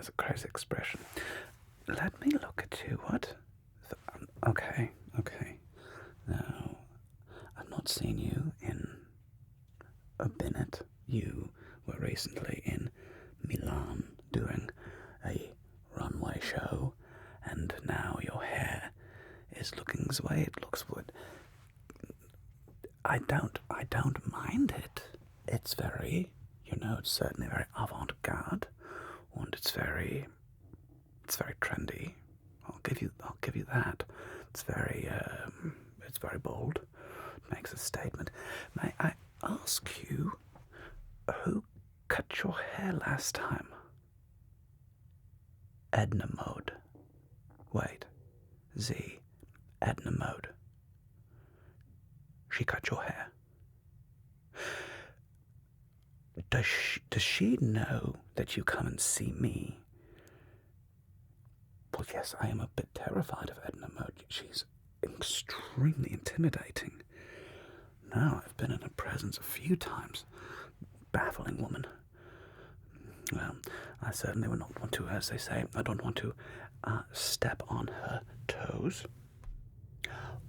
that's a crazy expression. Let me look at you. What? Okay. Now, I've not seen you in a minute. You were recently in Milan doing a runway show, and now your hair is looking the way it looks. I don't mind it. It's very, it's certainly very avant-garde, and it's very trendy. I'll give you that. It's very bold. It makes a statement. May I ask you, who cut your hair last time? Edna Mode. Wait, Edna Mode. She cut your hair. Does she know that you come and see me? Well, yes, I am a bit terrified of Edna Mode. She's extremely intimidating. Now, I've been in her presence a few times. Baffling woman. Well, I certainly would not want to, as they say, I don't want to step on her toes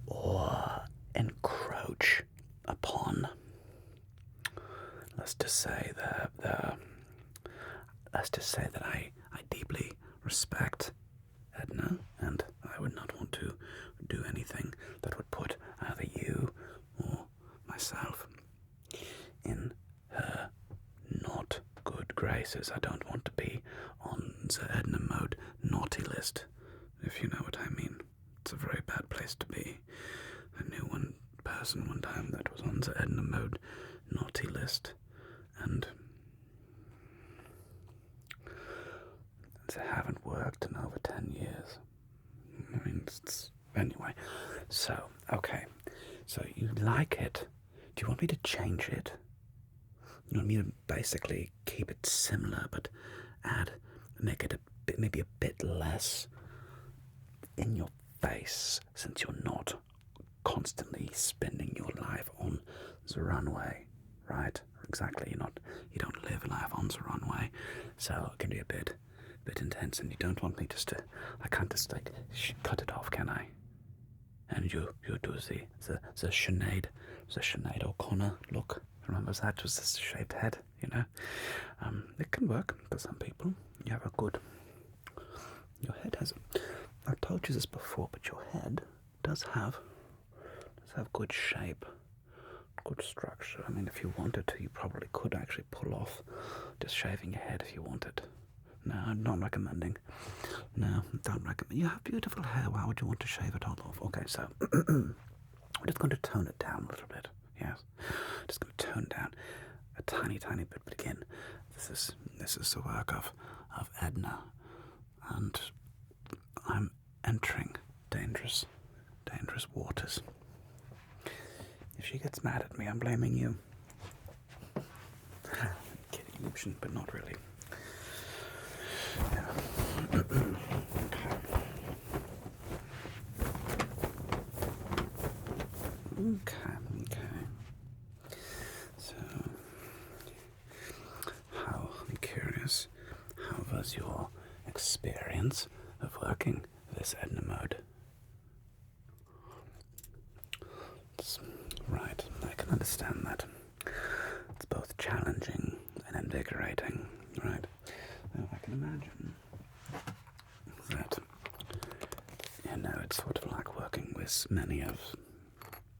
or encroach upon, let's just say that I deeply respect Edna, and I would not want to do anything that would put either you or myself in her not good graces. I don't want to be on the Edna Mode naughty list, if you know what I mean. It's a very bad place to be. I knew one person one time that was on the Edna Mode naughty list, and they haven't worked in over 10 years. I mean, anyway. So, okay. So you like it. Do you want me to change it? You want me to basically keep it similar, but make it maybe a bit less in your face, since you're not constantly spending your life on the runway, right? Exactly. You don't live life on the runway, so it can be a bit intense, and you don't want me I can't just like cut it off, can I? And you do the Sinead O'Connor look. Remember that? Was this shaved head, It can work for some people. Your head has, I've told you this before, but your head does have good shape, good structure. I mean, if you wanted to, you probably could actually pull off just shaving your head if you wanted. No, I'm not recommending. No, don't recommend. You have beautiful hair. Why would you want to shave it all off? Okay, so we're just going to tone it down a little bit. Yes, just going to tone down a tiny bit. But again, this is the work of Edna, and I'm entering dangerous waters. If she gets mad at me, I'm blaming you. Kidding, Lucian, but not really. Yeah. Okay. So, I'm curious, how was your experience of working this Edna Mode? Right, I can understand that. It's both challenging and invigorating, right? Now, I can imagine that, it's sort of like working with many of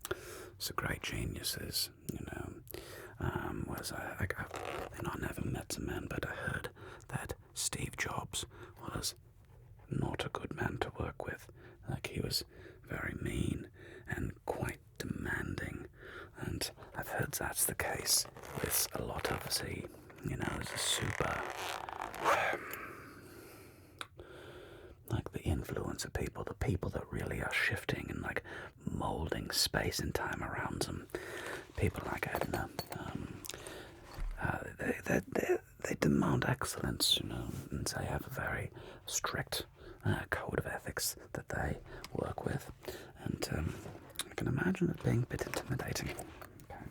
the great geniuses, whereas I never met the man, but I heard that Steve Jobs was not a good man to work with. Like, he was very mean and quite demanding, and I've heard that's the case with a lot of the, the super, like the influencer people, the people that really are shifting and like molding space and time around them. People like Edna, they demand excellence, and they have a very strict code of ethics that they work with, and I can imagine it being a bit intimidating. Okay.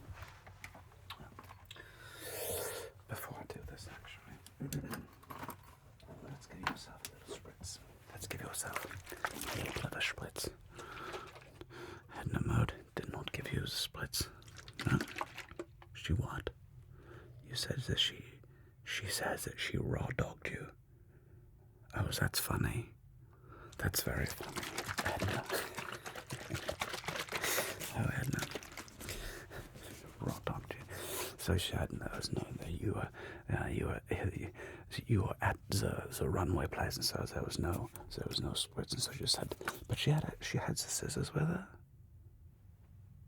Before I do this, actually, let's get She what? You said that she says that she raw dogged you. Oh, that's funny. That's very funny. Edna. Oh, Edna. Raw dogged you. So she had known that you were at the runway place, and so there was no splits, and so she said, but she had the scissors with her.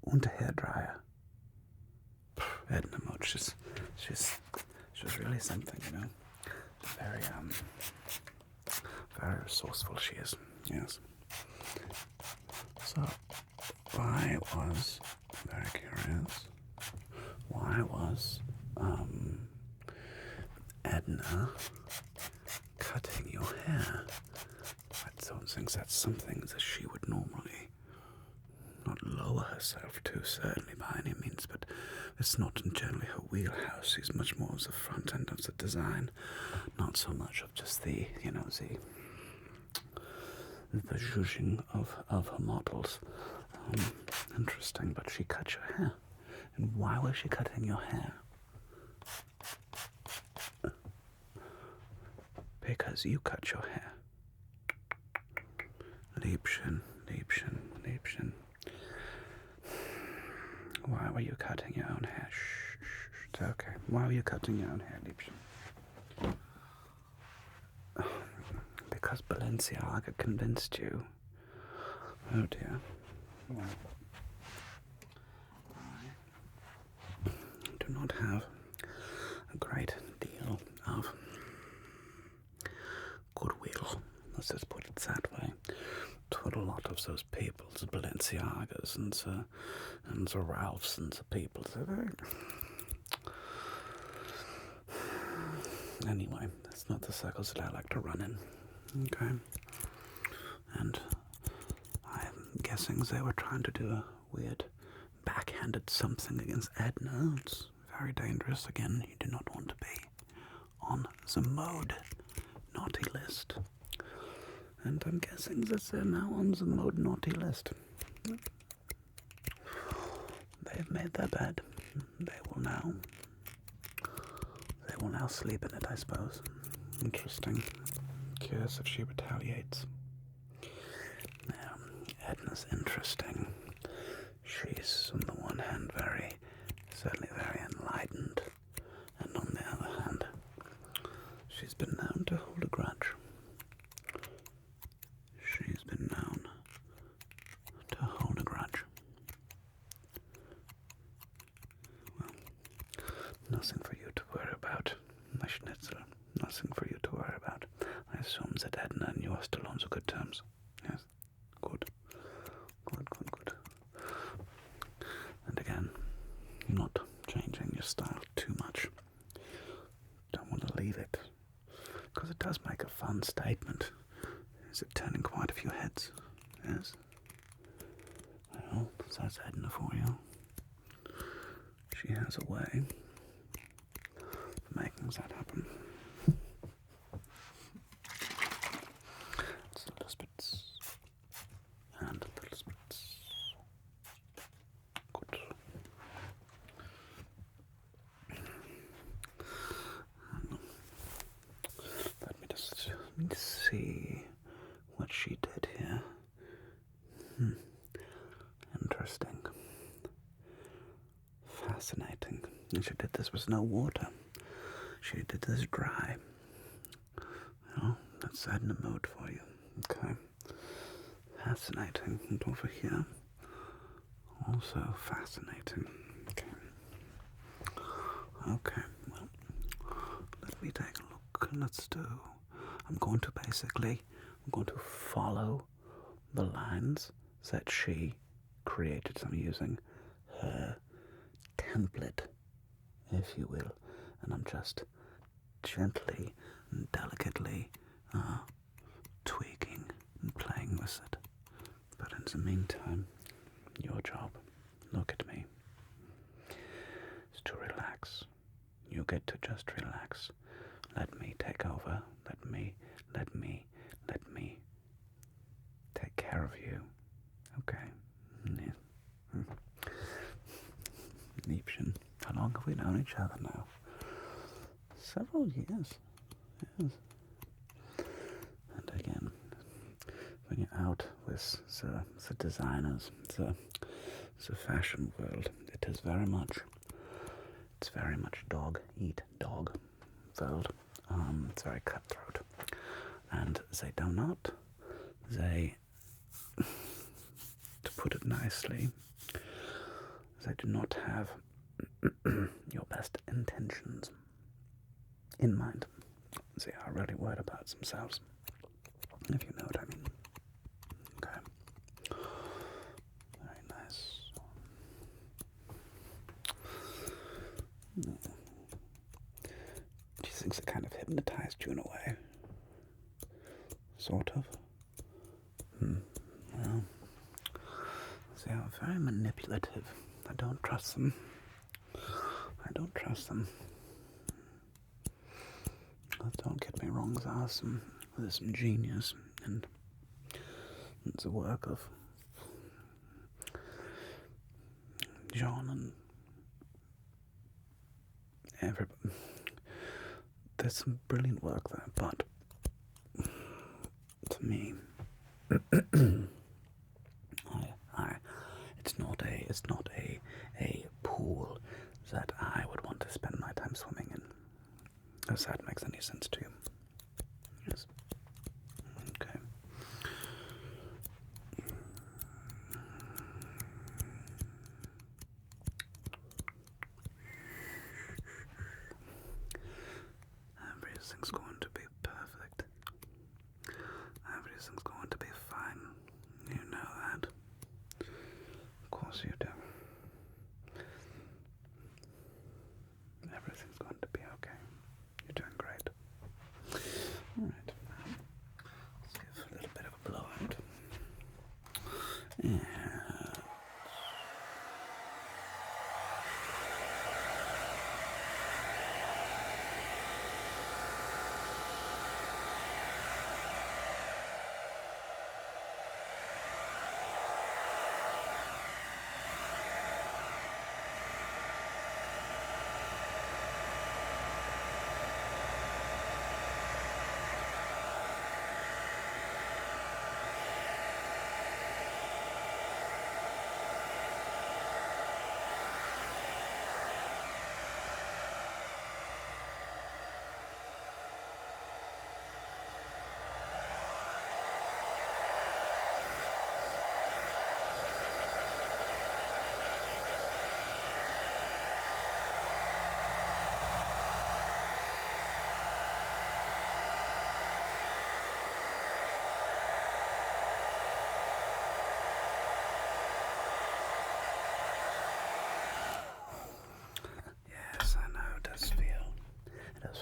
Und a hairdryer. Edna Mode, she's really something, you know. Very very resourceful she is. Yes. So I was very curious. Why was Edna cutting your hair? I don't think that's something that she would normally not lower herself to, certainly by any means, but it's not generally her wheelhouse. She's much more of the front end of the design, not so much of just the zhuzhing of her models. Interesting, but she cut your hair. And why was she cutting your hair? Because you cut your hair. Liebchen, Liebchen, Liebchen. Why were you cutting your own hair? Shh, it's okay. Why were you cutting your own hair, Liebchen? Because Balenciaga convinced you. Oh dear. Well, I do not have a great deal of goodwill, let's just put it that way, toward a lot of those people, the Balenciagas and the Ralphs and the people. Anyway, that's not the circles that I like to run in. Okay. And I'm guessing they were trying to do a weird backhanded something against Edna. It's very dangerous. Again, you do not want to be on the mode naughty list. And I'm guessing that they're now on the mode naughty list. They've made their bed. They will now sleep in it, I suppose. Interesting. Curious if she retaliates. Now, Edna's interesting. She's, on the one hand, certainly very enlightened, and on the other hand, she's been known to hold a grudge. She's been known to hold a grudge. Well, nothing for you to worry about, my schnitzel. Nothing for you to worry about. I assume that Edna and you are still on the good terms. Yes? Good. Good. And again, not changing your style too much. Don't want to leave it. Because it does make a fun statement. Is it turning quite a few heads? Yes? Well, that's Edna for you. She has a way of making that happen. It's little spits. And little spits. Good. Let me just see what she did here. Interesting. Fascinating. And she did this with no water. She did this dry. Well, that's Edna Mode for you. Okay. Fascinating. And over here, also fascinating. Okay, well, let me take a look. I'm going to follow the lines that she created. So I'm using her template, if you will, and I'm just gently and delicately tweaking and playing with it. But in the meantime, your job, look at me, is to relax. You get to just relax. Let me take over. Let me take care of you. Okay? Yeah. Liebchen. How long have we known each other now? Several years. Yes. And again, when you're out with the designers, the fashion world, it's very much dog eat dog world. It's very cutthroat, and to put it nicely, they do not have your best intentions in mind. They are really worried about themselves, if you know what I mean. Okay. Very nice. Do you think they kind of hypnotized you in a way? Sort of? Well, they are very manipulative. I don't trust them. Don't get me wrong, there's some genius and it's a work of John and everybody. There's some brilliant work there, but to me, it's not a pool that I would want to spend my time swimming in. If that makes any sense to you. Yes. Okay. Everything's going to be perfect. Everything's going to be fine. You know that. Of course you do. Everything's going to be okay. You're doing great. Alright. Let's give a little bit of a blowout. Yeah.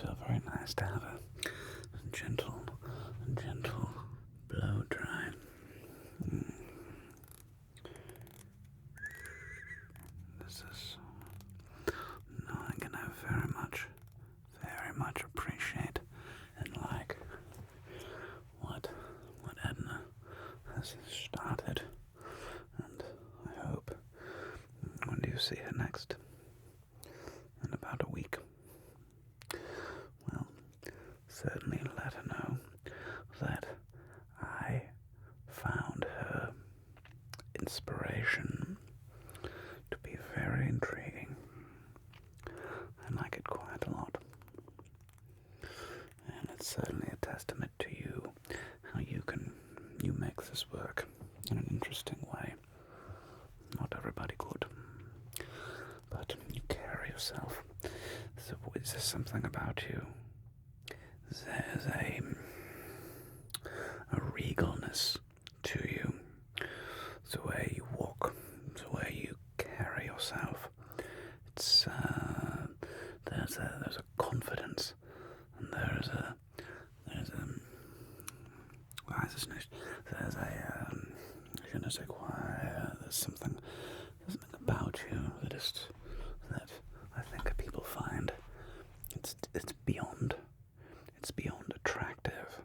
Feel very nice to have a gentle blow dry. This is knowing, and I very much appreciate and like what Edna has started, and I hope, when do you see her next? In about a week. Certainly let her know that I found her inspiration to be very intriguing. I like it quite a lot. And it's certainly a testament to you, how you make this work in an interesting way. Not everybody could, but you carry yourself. So is there something about you? There's a regalness to you, the way you walk, the way you carry yourself. It's there's a confidence, and there's a why is this nice? There's a je ne sais quoi. There's something about you that I think people find it's beyond. It's beyond attractive.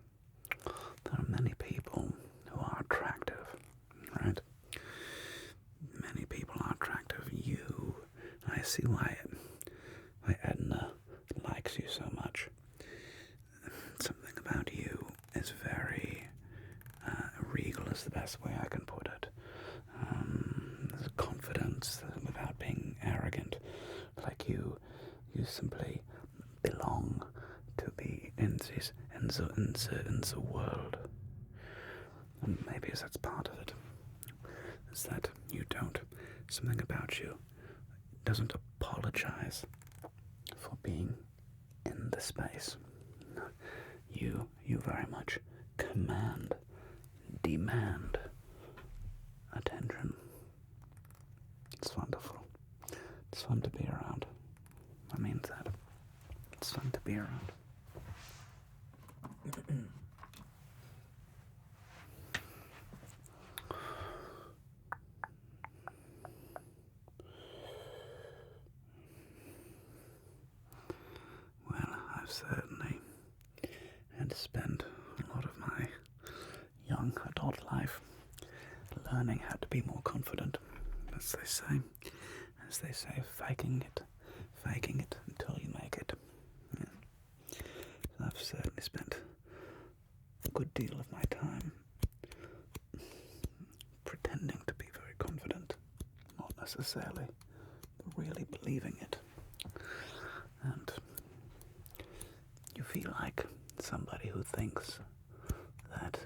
There are many people who are attractive, right? Many people are attractive. I see why why Edna likes you so much. Something about you is very regal is the best way I can put it. There's a confidence without being arrogant. Like you simply belong to be in the world. And maybe that's part of it. Is that you don't. Something about you doesn't apologize for being in the space. You very much demand attention. It's wonderful. It's fun to be around. I mean that. It's fun to be around. Well, I've certainly had to spend a lot of my young adult life learning how to be more confident, as they say. As they say, faking it until you make it. Yeah. So I've certainly spent a good deal of my time pretending to be very confident, not necessarily really believing it. And you feel like somebody who thinks that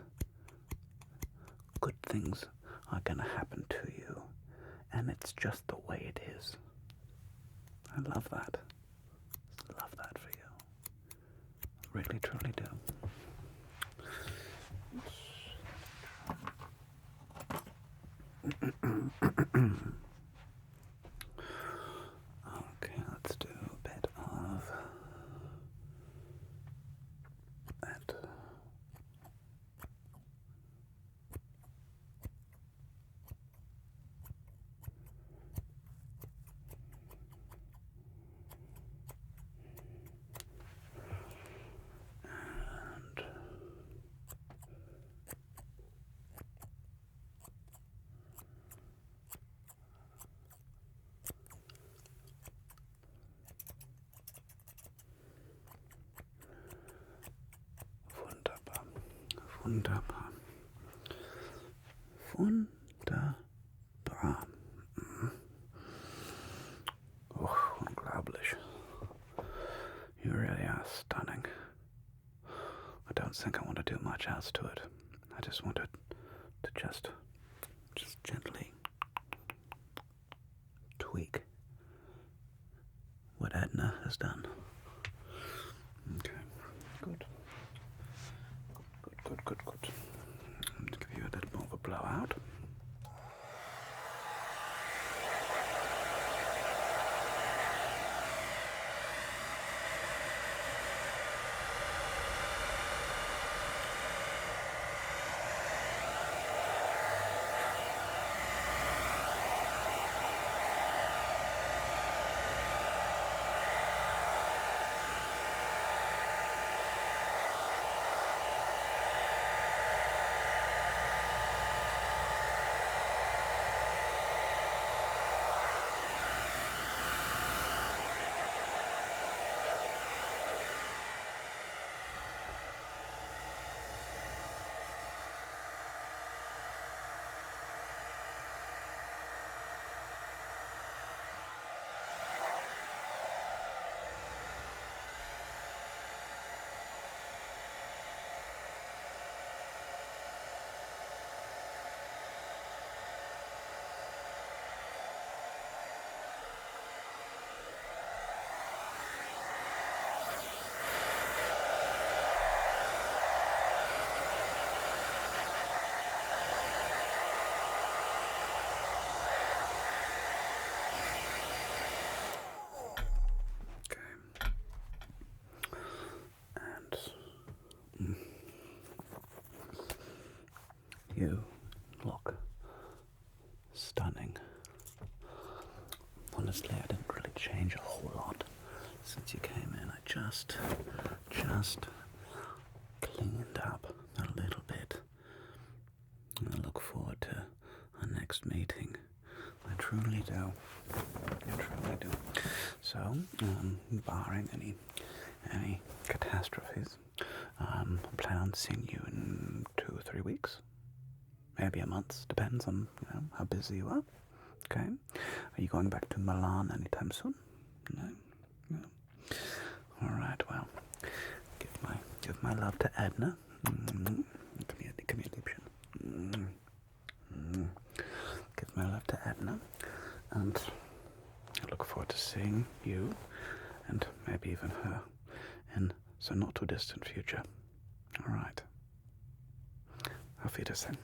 good things are going to happen to you, and it's just the way it is. I love that. Love that for you. Really, truly do. Okay, let's do a bit of that. Wunderbar. Wunderbar. Oh, unglaublich. You really are stunning. I don't think I want to do much else to it. I just wanted to just gently tweak what Edna has done. Okay, good. Good. I'm going to give you a little more of a blowout. You look stunning. Honestly, I didn't really change a whole lot since you came in. I just cleaned up a little bit. I look forward to our next meeting. I truly do. I truly do. So, barring any catastrophes, I plan on seeing you in 2 or 3 weeks, maybe a month. Depends on how busy you are. Okay. Are you going back to Milan anytime soon? No. No. All right. Well, give my love to Edna. Come here, Liebchen. Give my love to Edna, and I look forward to seeing you, and maybe even her, in the not too distant future. All right. Auf Wiedersehen.